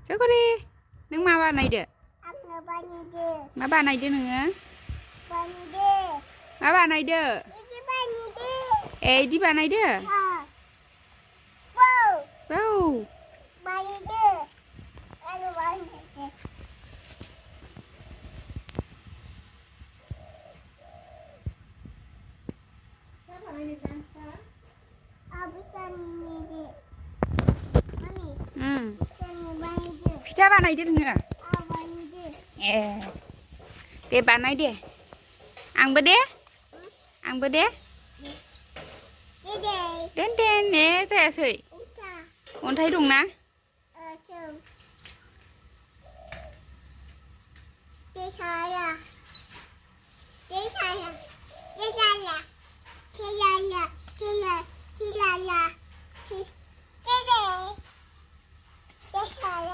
Coba deh. Neng ma banaidw? Aku banaidw. Ma banaidw nengnya? Banaidw. Ma banaidw? Ini banaidw. Di banaidw? Wow. Wow. Banaidw. Aku banaidw. Pitha banaidw nengnya? Banaidw. Deh banaidw. Angbo deh? Angbo deh? Dede. Den den, jayaसै. Uta. अन्थाइ दंना?